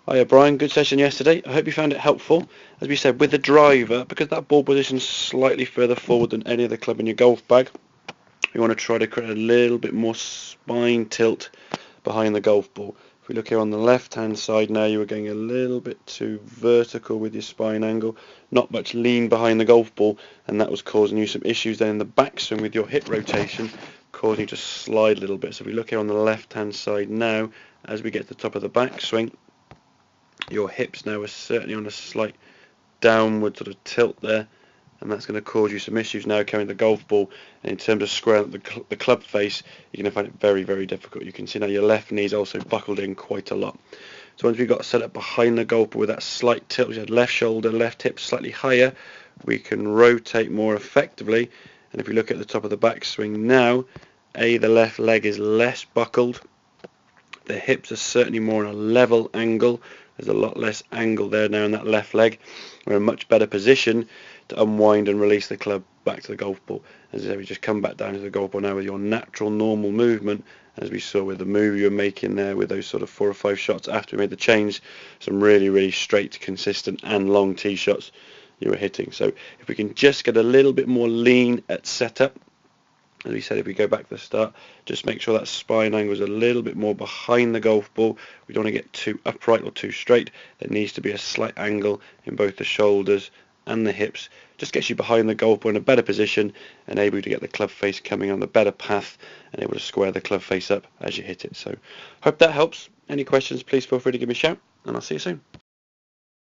Hiya Brian, good session yesterday. I hope you found it helpful. As we said, with the driver, because that ball position's slightly further forward than any other club in your golf bag, you want to try to create a little bit more spine tilt behind the golf ball. If we look here on the left hand side now, you were going a little bit too vertical with your spine angle, not much lean behind the golf ball, and that was causing you some issues then in the backswing with your hip rotation, causing you to slide a little bit. So if we look here on the left hand side now, as we get to the top of the backswing, your hips now are certainly on a slight downward sort of tilt there, and that's going to cause you some issues now carrying the golf ball. And in terms of squaring up the club face, you're going to find it very, very difficult. You can see now your left knee is also buckled in quite a lot. So once we've got set up behind the golf ball with that slight tilt, we had left shoulder, left hip slightly higher, we can rotate more effectively. And if we look at the top of the backswing now, the left leg is less buckled. The hips are certainly more on a level angle. There's a lot less angle there now in that left leg. We're in a much better position to unwind and release the club back to the golf ball. As I say, we just come back down to the golf ball now with your natural normal movement, as we saw with the move you were making there with those sort of 4 or 5 shots after we made the change. Some really, really straight, consistent and long tee shots you were hitting. So if we can just get a little bit more lean at setup, as we said, if we go back to the start, just make sure that spine angle is a little bit more behind the golf ball. We don't want to get too upright or too straight. There needs to be a slight angle in both the shoulders and the hips. Just gets you behind the golf ball in a better position and able to get the club face coming on the better path and able to square the club face up as you hit it. So hope that helps. Any questions, please feel free to give me a shout, and I'll see you soon.